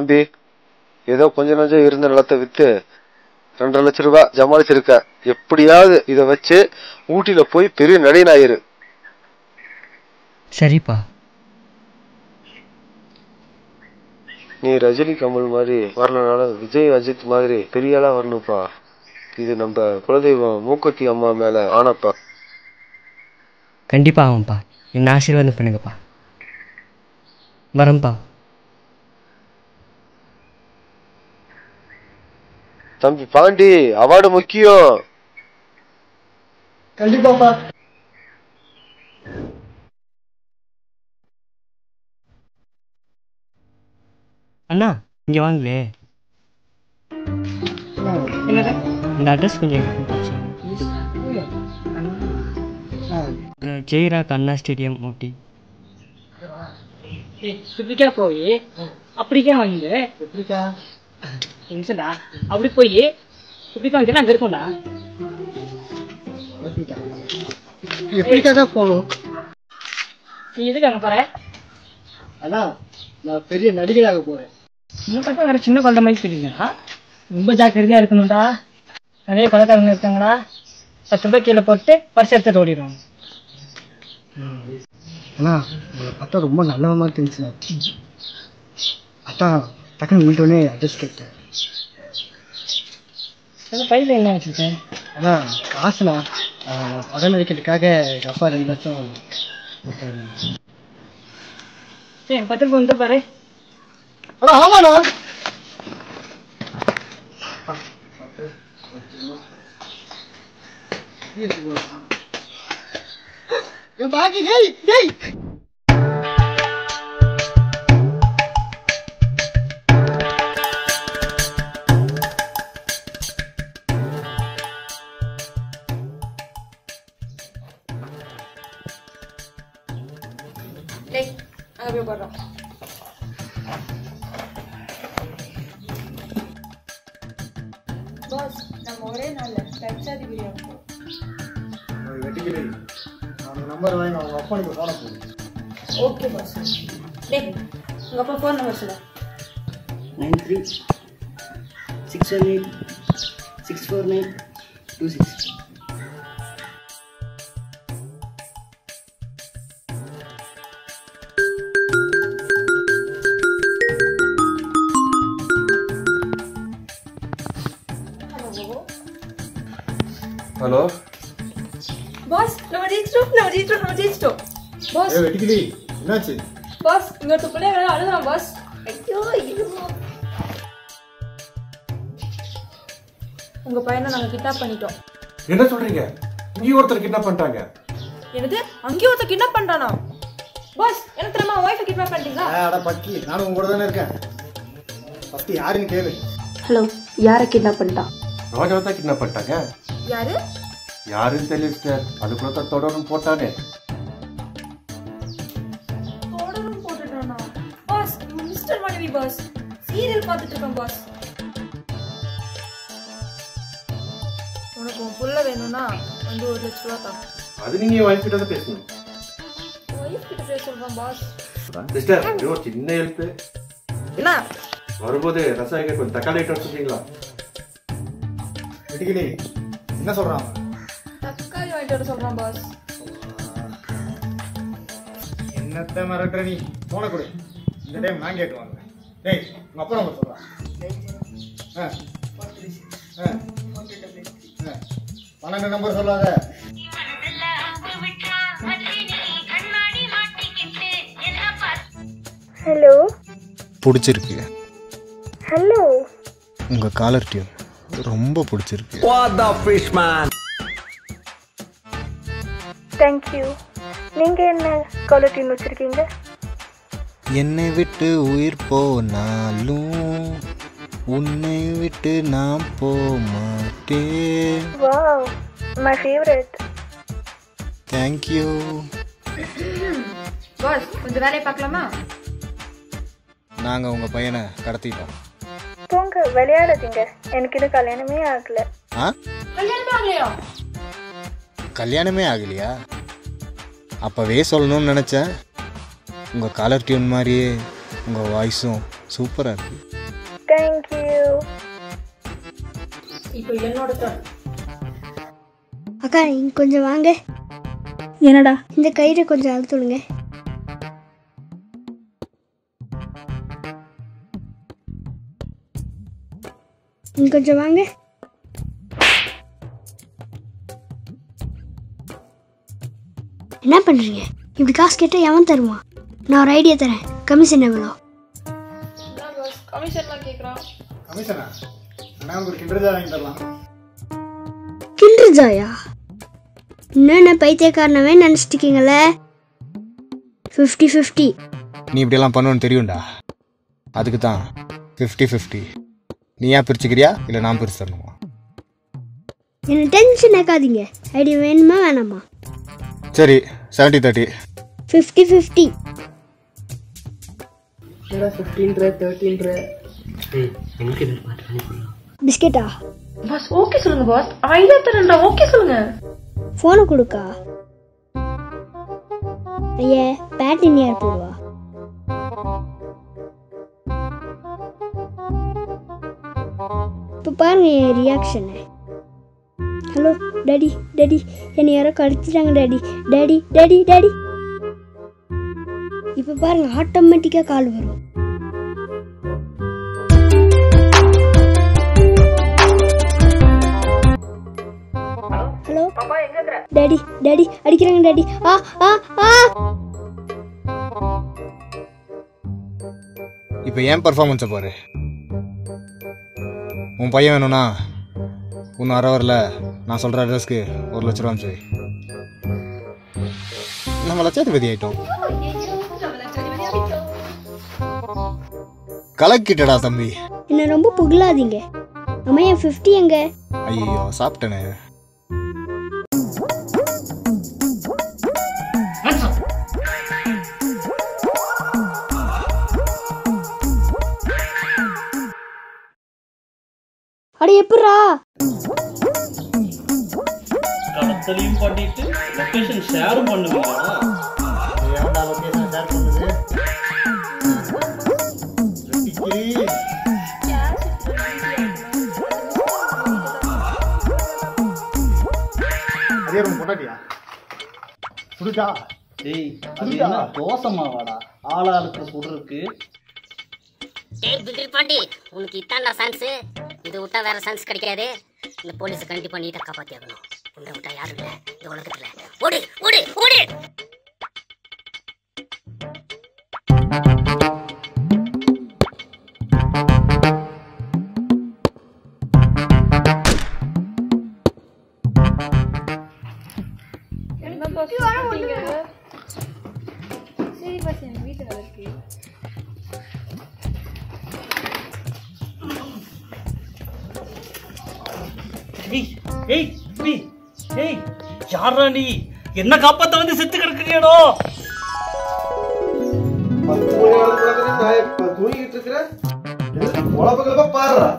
தம்பி, ஏதோ கொஞ்ச நஞ்சம் இருந்த நிலத்தை வித்து 2.5 லட்சம் ரூபாய் ஜமாளிச்சிருக்க. எப்படியாவது இதை வச்சு ஊட்டியில போய் பெரிய நடிகன் ஆயிரு. சரிப்பா. நீ ரஜினி கமல் மாதிரி வரலனால விஜய் அஜித் மாதிரி பெரிய ஆளா வரணும்ப்பா. இது நம்ம குலதெய்வம் மூக்குத்தி அம்மா மேல ஆனப்பா. கண்டிப்பா ஆகும்ப்பா. என்ன ஆசீர்வாதம் பண்ணுங்கப்பா. வரேன்ப்பா. தம்பி பாண்டி, அவார்டு முக்கியம். கண்டிப்பாப்பா. அண்ணா இங்கே வாங்களே. இந்த அட்ரஸ் கொஞ்சம் ஜெய்ராக் அண்ணா ஸ்டேடியம் ஊட்டி. சுப்பிக்கா போய் அப்படிக்கா வாங்க. எப்படிக்கா எங்கடா அப்படி போய் சுப்பிக்கா வாங்கினா அங்கே இருக்கும்டா. எப்படிக்கா தான் போகணும்? நீ எதுக்கு அங்கே போற? அதான் நான் பெரிய நடிகராக போறேன். இன்னும் பக்கம் வேற சின்ன குழந்தை மாதிரி சொல்லிருக்கா. ரொம்ப ஜாக்கிரதையா இருக்கணும்டா. நிறைய கொலைக்காரங்க இருக்காங்கடா. 10 ரூபாய் கீழே போட்டு பரிசு எடுத்துட்டு ஓடிடுவாங்க. அண்ணா உங்களை பார்த்தா ரொம்ப நல்ல மாதிரி தெரிஞ்சு. அதான் டக்குன்னு வீட்டோடனே அட்ரஸ் கேட்டேன். பையில என்ன வச்சிருக்கேன்? அதான் காசுண்ணா, படம் நடிக்கிறதுக்காக எங்கள் அப்பா 2 லட்சம். சரி 10 ரூபாய் வந்து பாரு. அண்ணா ஆமாண்ணா. பாக்கி ஜெய் ஜெய். அங்கே போடுறோம். பாஸ், நம்ம ஒரே நாளில் லட்சாதிபதி ஆகும். வெட்டிக்கிறேன். அவங்க நம்பர் வாங்கி அவங்க அப்பா நீங்கள் ஃபோனை போடுங்க. Okay boss. டேய், உங்கள் அப்பா ஃபோன் நம்பர் சொல்ல. 93-618-649-26. ஹலோ பாஸ், நம்ம ஜெயிச்சிட்டோம். பாஸ் வெட்டிக்கிளி என்னாச்சு? பாஸ், இங்க ஒரு பிள்ளை வேற அழுதான் பாஸ். ஐயோ ஐயோ. உங்க பையனை நாங்க கிட்னாப் பண்ணிட்டோம். என்ன சொல்றீங்க? இங்க ஒருத்தர் கிட்னாப் பண்ணிட்டாங்க. என்னது? அங்கேயே ஒருத்தர் கிட்னாப் பண்ணிட்டானா? பாஸ், என்ன தெரியுமா, ஒய்ஃபை கிட்னாப் பண்ணிட்டீங்களா? அட பக்கி, நானும் உங்க கூட தானே இருக்கேன். ஃபர்ஸ்ட் யாருன்னு கேளு. ஹலோ, யாரை கிட்னாப் பண்ணிட்டான்? ரோஜாவை தான் கிட்னாப் பண்ணிட்டாங்க. யாரு? யாருன்னு தெரியல சார். அதுக்குள்ள தான் தொடரும் போட்டானே. தொடரும் போட்டுட்டானா? பாஸ், மிஸ்டர் மனைவி பாஸ். சீரியல் பார்த்துட்டு இருக்கேன் பாஸ். உனக்கு உன் புள்ள வேணும்னா வந்து 1 லட்சம் ரூபா தான். அது நீங்க வைஃப் கிட்ட தான் பேசணும். ஒய்ஃப் கிட்ட பேச சொல்றேன் பாஸ். சிஸ்டர், இது ஒரு சின்ன ஹெல்ப். என்ன? வரும்போது ரசாயன கொஞ்சம் தக்காளி ஐட்டம் சொல்றீங்களா? வெட்டிக்கிளி என்ன சொல்றான்? தக்காளி வாங்கிட்டு வர சொல்றான் பாஸ். என்னத்த மிரட்டுற நீ? போன கொடு. இந்த டைம் நான் கேட்டு வாங்க. டேய், உங்க அப்பா நம்பர் சொல்றான். 12 நம்பர் சொல்லாத. ஹலோ. பிடிச்சிருக்கு. ஹலோ. உங்க காலர் டியூன் ரொம்ப பிடிச்சிருக்கு. தேங்க்யூ. நீங்கள் என்ன காலர் டியூன் வச்சுருக்கீங்க? என்னை விட்டு உயிர் போனாலும் உன்னை விட்டு நான் போக மாட்டேன். Wow, my favourite. Thank you. Boss, கொஞ்சம் வேலையை பார்க்கலாமா? நாங்கள் உங்கள் பையனை கடத்திட்டோம். போங்க, விளையாடாதீங்க. எனக்கு இன்னும் கல்யாணமே ஆகலை. ஆ? கல்யாணமே ஆகலையா? கல்யாணமே ஆகலையா? அப்போவே சொல்லணும்னு நினச்சேன். உங்கள் காலர் டியூன் மாதிரியே உங்கள் வாய்ஸும் சூப்பராக இருக்கு. தேங்க்யூ. இப்போ என்னோட turn. அக்கா இங்க கொஞ்சம் வாங்க. என்னடா? இந்த கயிறை கொஞ்சம் அழுத்துடுங்க. இங்க கொஞ்சம் வாங்க. என்ன பண்றீங்க? இப்படி காசு கேட்டா எவன் தருவான்? நான் ஒரு ஐடியா தரேன். கமிஷன் எவ்வளோ? கமிஷன்லாம் கேட்குறான். கமிஷனா? அண்ணா உங்களுக்கு கிண்டர் ஜாய் வாங்கி தரலாம். கிண்டர் ஜாயா? என்ன பைத்தியக்காரனவே நினச்சிட்டிங்களே. 50-50. நீ இப்படியெல்லாம் பண்ணுவேன்னு தெரியும்டா. அதுக்கு தான் 50-50. நீ ஏன் பிரிச்சுக்கிறியா இல்லை நான் பிரிச்சு தரணுமா? என்ன டென்ஷன் ஆக்காதீங்க. ஐடியா வேணுமா வேணாமா? சரி 70-30. 50-50. 15-13. எனக்கு இது பார்த்து பண்ணி கொடுக்கலாம். பிஸ்கெட்டா? பாஸ் ஓகே சொல்லுங்க பாஸ். ஐடியா தரேன்டா. ஓகே சொல்லுங்க. ஃபோனை கொடுக்கா. ஐயா பேட்டின் யார் போடுவா? இப்போ பாருங்க என் ரியாக்ஷனை. ஹலோ டாடி டாடி என்னை யாரோ கடிச்சிட்டாங்க டாடி டாடி டாடி டாடி. இப்போ பாருங்க ஆட்டோமேட்டிக்காக கால் வரும். ஹலோ டாடி டாடி அடிக்கிறாங்க டாடி. ஆ ஆ ஆ. இப்போ ஏன் பர்ஃபார்மன்ஸை பாரு. உன் பையன் வேணும்னா இன்னும் 1 ஹவரில் நான் சொல்கிற அட்ரஸ்க்கு 1 லட்ச ரூபா அனுப்பிச்சு. நம்ம லட்சாதிபதி ஆகிட்டோம். கலக்கிட்டடா தம்பி. என்ன ரொம்ப புகழாதீங்க. அம்மா என் 50 எங்க? ஐயோ சாப்பிட்டேனே. அட எப்படா? கடத்தலையும் பண்ணிட்டு லொகேஷன் ஷேரும் பண்ணுவீங்களா? ஏன்டா லொகேஷன் ஷேர் பண்ணுது? அதே ரூம் போட்டாட்டியா? சுடுதா? டேய் அது என்ன தோசை மாவாடா? ஆளாளுக்கு சுடுறதுக்கு. டேய் பிகில் பாண்டி, உனக்கு இத்தாண்டா சான்ஸ். இது விட்டா வேற சான்ஸ் கிடைக்காது. இந்த போலீஸை கண்டிப்பா நீட்டா காப்பாத்தி ஆகணும். உன்னை விட்டா யாரும் இல்லை இந்த உலகத்துல. ஓடு ஓடு ஓடு. என்ன பாஸ் வர சரி பாஸ் என் வீட்டுல இருக்கு. ஏய் ஏய் ஏய் யாரா நீ? என்ன காப்பாத்த வந்து செத்து கிடக்குறியடோ? தூங்கிட்டு இருக்கிற உழப்புகளப்ப பாடுறா.